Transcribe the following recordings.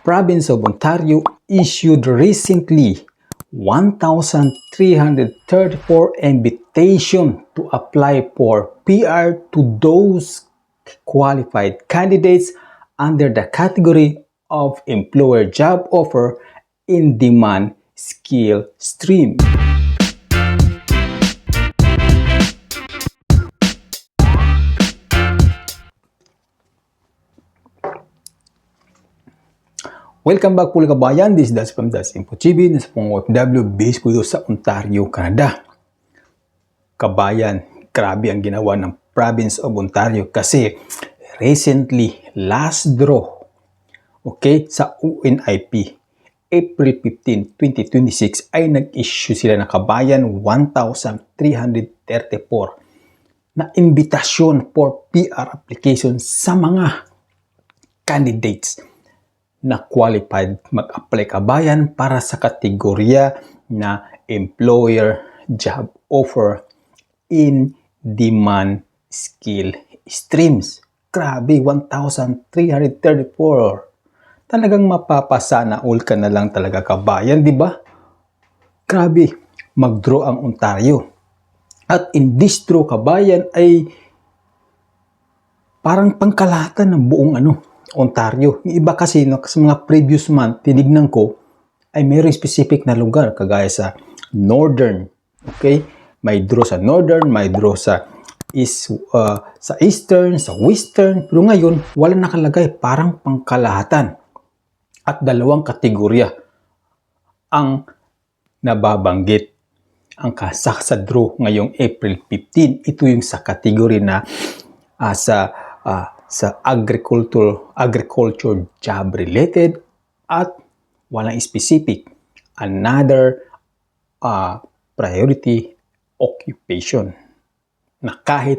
province of Ontario issued recently 1,334 invitation to apply for PR to those qualified candidates under the category of employer job offer in demand skill stream. Welcome back po kabayan, this is Das from Das Info TV, nasa pong OFW based po sa Ontario, Canada. Kabayan, grabe ang ginawa ng province of Ontario kasi recently, last draw, okay, sa UNIP, April 15, 2026 ay nag-issue sila ng kabayan 1,334 na invitasyon for PR application sa mga candidates na qualified mag-apply kabayan para sa kategorya na employer job offer in demand skill streams. Grabe, 1,334. Talagang mapapasana all ka na lang talaga kabayan, di ba? Grabe, mag-draw ang Ontario. At in this draw kabayan ay parang pangkalahatan ng buong Ontario. Yung iba kasi sa mga previous month, tinignan ko, ay mayroong specific na lugar, kagaya sa Northern. Okay? May draw sa Northern, may draw sa Eastern, sa Western. Pero ngayon, wala nakalagay, parang pangkalahatan. At dalawang kategorya ang nababanggit. Ang sa draw ngayong April 15, ito yung sa kategory na sa agriculture job related at walang specific, another priority occupation na kahit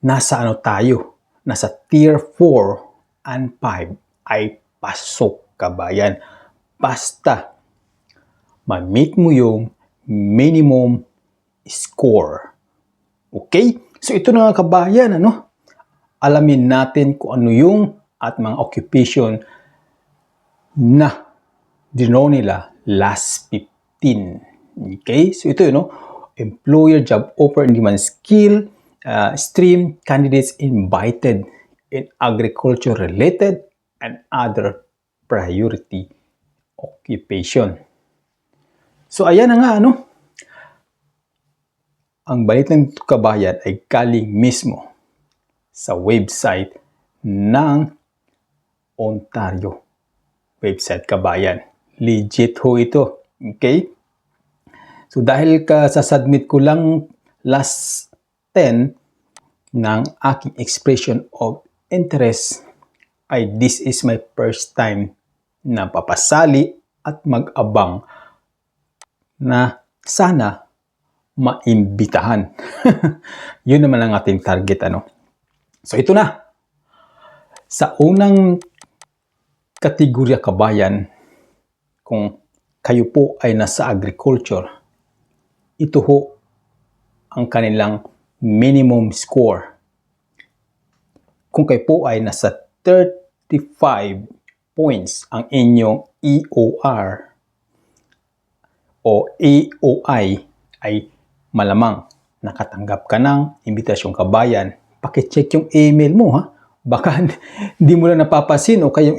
nasa tayo, nasa tier 4 and 5 ay pasok kabayan. Basta ma-meet mo yung minimum score. Okay? So ito na nga kabayan, alamin natin kung ano yung at mga occupation na dinaw nila last 15. Okay? So ito employer job offer in demand skill stream candidates invited in agriculture related and other priority occupation. So ayan na nga ang balitang kabayan ay galing mismo sa website ng Ontario. Website kabayan. Legit ho ito. Okay? So dahil sa-submit ko lang last 10 ng aking expression of interest, ay this is my first time na papasali at mag-abang na sana maimbitahan. Yun naman ang ating target So ito na. Sa unang kategorya kabayan, kung kayo po ay nasa agriculture, ito ho ang kanilang minimum score. Kung kayo po ay nasa 35 points ang inyong EOR o AOI ay malamang nakatanggap ka ng imbitasyon kabayan. Paki-check yung email mo Baka hindi mo na napapansin o kayong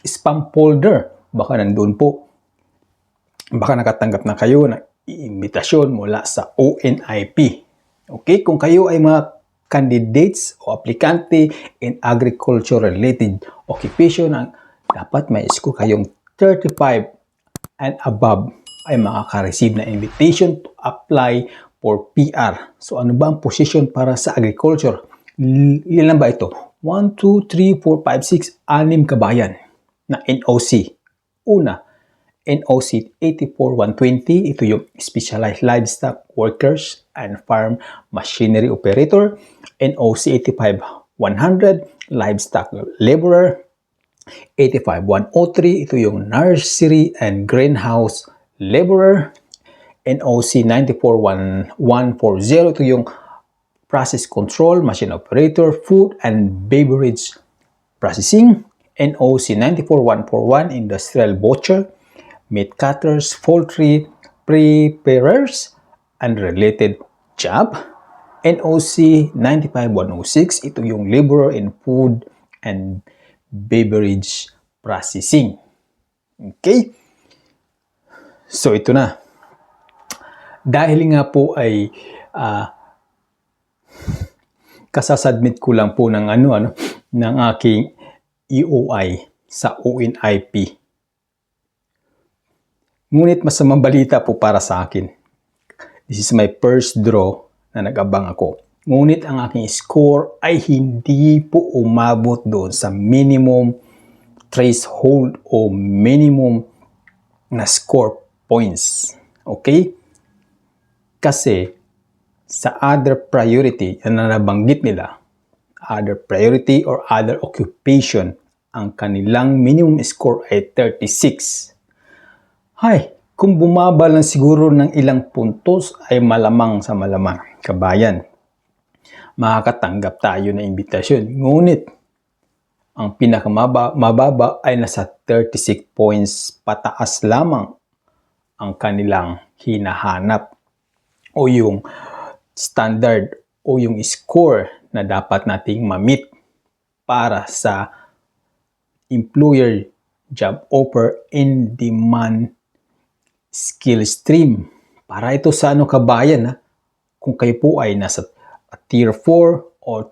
spam folder. Baka nandun po. Baka nakatanggap na kayo ng imbitasyon mula sa UNIP. Okay? Kung kayo ay mga candidates o aplikante in agriculture-related occupation, dapat may score kayong 35 and above ay makaka-receive na invitation to apply for PR. So ano ba ang position para sa agriculture? Ilan ba ito? 1, 2, 3, 4, 5, 6, 6 kabayan na NOC. Una, NOC 84-120, ito yung Specialized Livestock Workers and Farm Machinery Operator. NOC 85-100, Livestock Laborer. 85-103, ito yung Nursery and Greenhouse Laborer. NOC 94-140, ito yung Process Control, Machine Operator, Food and Beverage Processing. NOC 94141 Industrial Butcher, Meat Cutters, Poultry Preparers, and related job. NOC 95106, ito yung Laborer in Food and Beverage Processing. Okay? So, ito na. Dahil nga po ay kasasubmit ko lang po ng ng aking EOI sa ONIP. Ngunit masamang balita po para sa akin. This is my first draw na nag-abang ako. Ngunit ang aking score ay hindi po umabot doon sa minimum threshold o minimum na score points. Okay? Kasi sa other priority, yan na nabanggit nila, other priority or other occupation, ang kanilang minimum score ay 36. Hay, kung bumaba lang siguro ng ilang puntos ay malamang sa malamang, kabayan, makakatanggap tayo ng imbitasyon. Ngunit, ang pinakamababa ay nasa 36 points pataas lamang ang kanilang hinahanap o yung standard o yung score na dapat nating ma-meet para sa employer job offer in demand skill stream. Para ito sa kabayan, kung kayo po ay nasa tier 4 o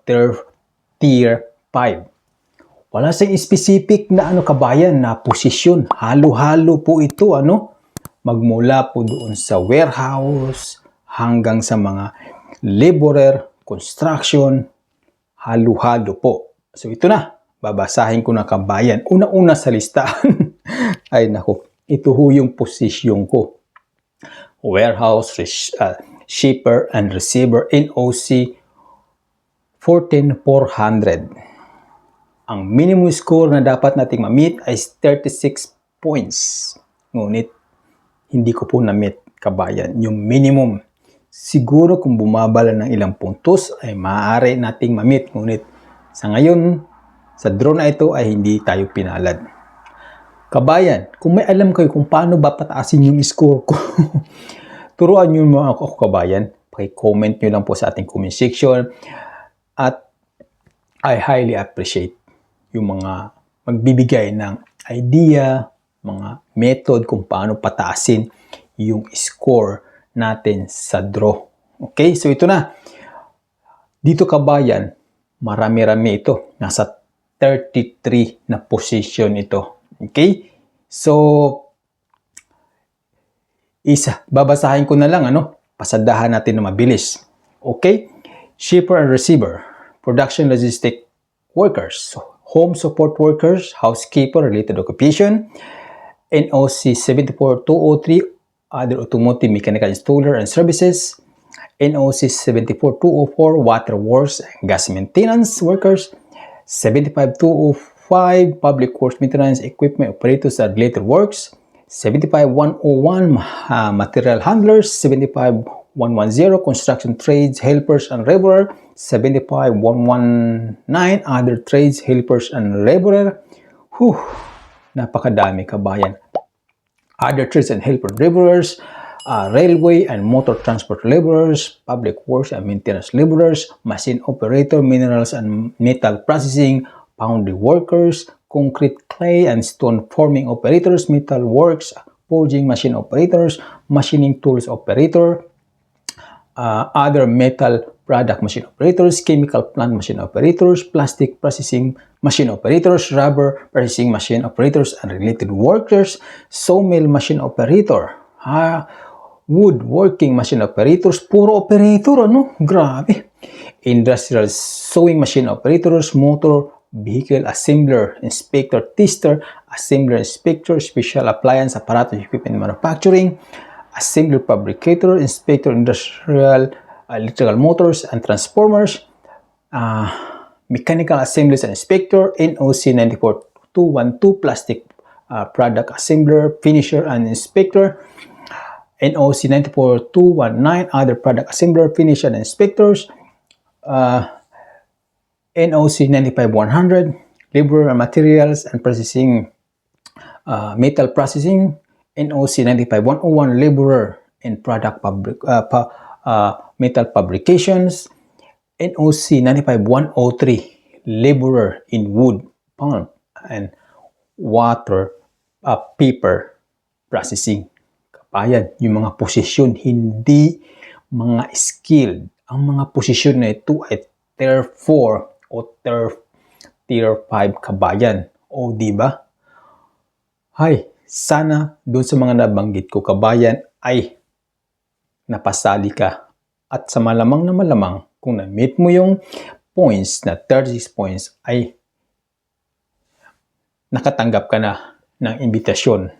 tier 5. Wala siyang specific na kabayan na posisyon. Halo-halo po ito, magmula po doon sa warehouse hanggang sa mga laborer, construction, halo-halo po. So ito na, babasahin ko na kabayan. Una-una sa listahan. Ay nako, ito ho yung posisyon ko. Warehouse, shipper and receiver, NOC 14400. Ang minimum score na dapat nating ma-meet ay 36 points. Ngunit, hindi ko po na-meet, kabayan, yung minimum. Siguro kung bumabala ng ilang puntos ay maaari nating ma-meet. Ngunit, sa ngayon, sa draw na ito ay hindi tayo pinalad. Kabayan, kung may alam kayo kung paano ba pataasin yung score ko, turuan nyo mga ako, kabayan. Paki-comment nyo lang po sa ating comment section. At I highly appreciate yung mga magbibigay ng idea, mga method kung paano pataasin yung score natin sa draw. Okay, so ito na. Dito kabayan, marami-rami ito. Nasa 33 na position ito. Okay, so babasahin ko na lang, pasadahan natin na mabilis. Okay, shipper and receiver, production logistic workers, home support workers, housekeeper, related occupation, NOC 74203, other automotive mechanical installer and services, NOC 74204, water works and gas maintenance workers, 75205, public works maintenance equipment operators and related works, 75101, material handlers, 75110, construction trades helpers and laborer, 75119, other trades helpers and laborer. Napakadami kabayan. Other trades and helper laborers, railway and motor transport laborers, public works and maintenance laborers, machine operator, minerals and metal processing, foundry workers, concrete, clay and stone forming operators, metal works, forging machine operators, machining tools operator, other metal product machine operators, chemical plant machine operators, plastic processing machine operators, rubber processing machine operators and related workers, sawmill machine operator, woodworking machine operators, puro operator, grabe. Industrial sewing machine operators, motor vehicle assembler, inspector, tester, assembler, inspector, special appliance, apparatus, equipment manufacturing, assembler, fabricator, inspector, industrial electrical motors and transformers, mechanical assemblies and inspector, NOC 94212, plastic product assembler, finisher and inspector, NOC 94219, other product assembler, finisher and inspectors, NOC 95100, Laborer and Materials and Processing, Metal Processing, NOC 95-101, Laborer and Metal Fabrications, NOC 95-103, Laborer in Wood, Pulp, and Paper Processing. Kabayan, yung mga posisyon, hindi mga skilled. Ang mga posisyon na ito ay Tier 4 o Tier 5 kabayan. O di ba? Hay, sana doon sa mga nabanggit ko kabayan ay napasali ka. At sa malamang na malamang, kung na-meet mo yung points na 36 points ay nakatanggap ka na ng imbitasyon.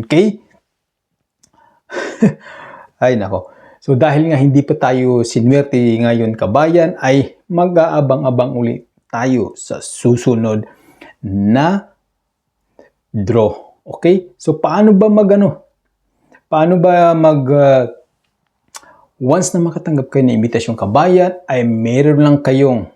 Okay? Ay nako. So dahil nga hindi pa tayo sinwerte ngayon kabayan ay mag-aabang-abang ulit tayo sa susunod na draw. Okay? So paano ba once na makatanggap kayo ng imbitasyon kabayan ay meron lang kayong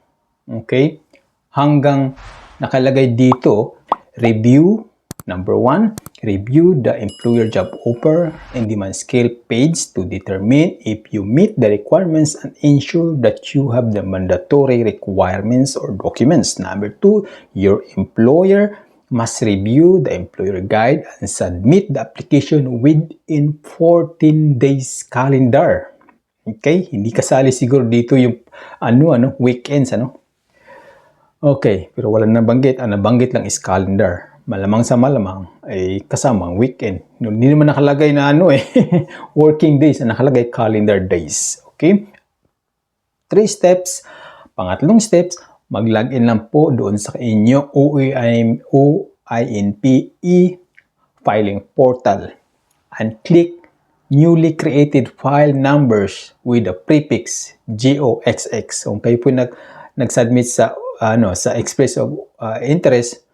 hanggang nakalagay dito review. Number 1, review the employer job offer and demand scale page to determine if you meet the requirements and ensure that you have the mandatory requirements or documents. Number 2, your employer must review the employer guide and submit the application within 14 days calendar. Okay? Hindi kasali siguro dito yung weekends, Okay, pero wala nabanggit. Ang nabanggit lang is calendar. Malamang sa malamang ay kasama ang weekend. Hindi naman nakalagay na working days. Nakalagay calendar days. Okay? 3 steps. Pangatlong steps, mag-login lang po doon sa inyo OINPE filing portal and click newly created file numbers with the prefix GOXX. Kung kayo po nag-submit sa express of interest,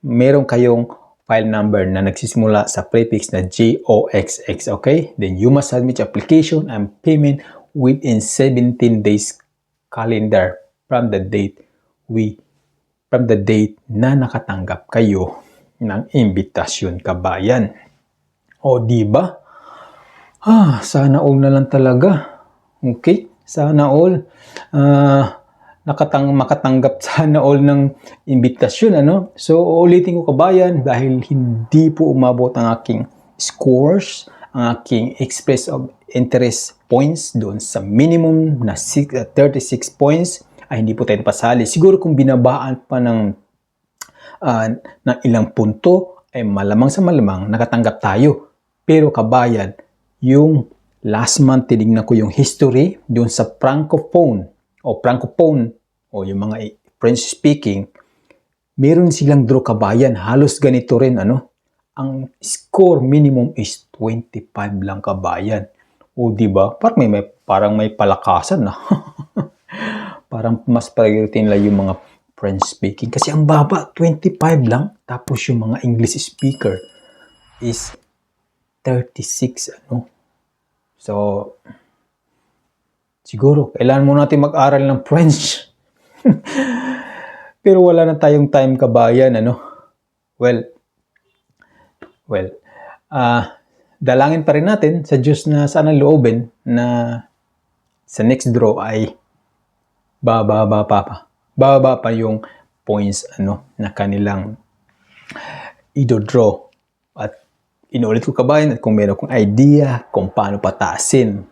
meron kayong file number na nagsisimula sa prefix na GOXX, okay? Then you must submit your application and payment within 17 days calendar from the date na nakatanggap kayo ng imbitasyon kabayan. O di ba? Sana all na lang talaga. Okay? Sana all makatanggap sana all ng imbitasyon, So, uulitin ko kabayan dahil hindi po umabot ang aking scores, ang aking express of interest points doon sa minimum na 36 points ay hindi po tayo napasali. Siguro kung binabaan pa ng ilang punto ay malamang sa malamang nakatanggap tayo. Pero kabayan, yung last month tinignan ko yung history doon sa Francophone o yung mga French speaking, meron silang draw kabayan. Halos ganito rin, Ang score minimum is 25 lang kabayan. O di ba? Parang may palakasan na. Parang mas priority nila yung mga French speaking. Kasi ang baba, 25 lang. Tapos yung mga English speaker is 36, So, siguro, kailangan mo natin mag-aral ng French. Pero wala na tayong time kabayan, Well, dalangin pa rin natin sa Diyos na sana loobin na sa next draw ay bababa pa yung points, na kanilang i-draw. At inulit ko kabayan at kung meron kong idea kung paano pataasin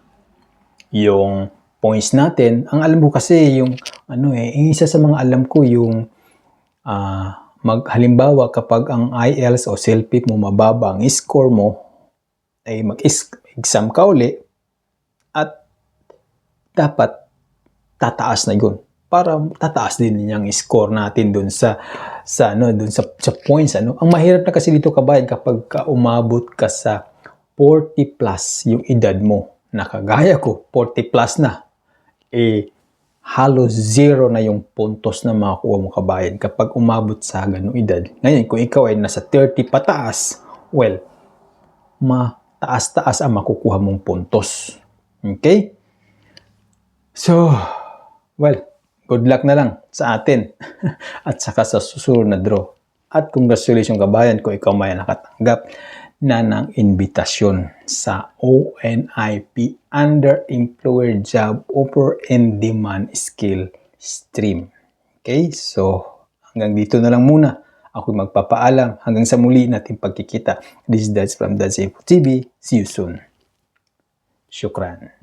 yung points natin. Ang alam ko kasi yung isa sa mga alam ko yung halimbawa kapag ang IELTS o CELPIP mo mababa ang score mo ay mag-exam ka uli at dapat tataas na yun para tataas din yung score natin dun sa points, Ang mahirap na kasi dito kabayan kapag umabot ka sa 40 plus yung edad mo. Nakagaya ko, 40 plus na. Halos zero na yung puntos na makakuha mo kabayan kapag umabot sa ganung edad. Ngayon, kung ikaw ay nasa 30 pataas, mataas-taas ang makukuha mong puntos. Okay? So, good luck na lang sa atin at saka sa susunod na draw. At congratulations kabayan kung ikaw may nakatanggap na ng imbitasyon sa ONIP Under Employer Job Offer and Demand Skill Stream. Okay, so hanggang dito na lang muna. Ako magpapaalam. Hanggang sa muli nating pagkikita. This is Dads from Dads Info TV. See you soon. Shukran.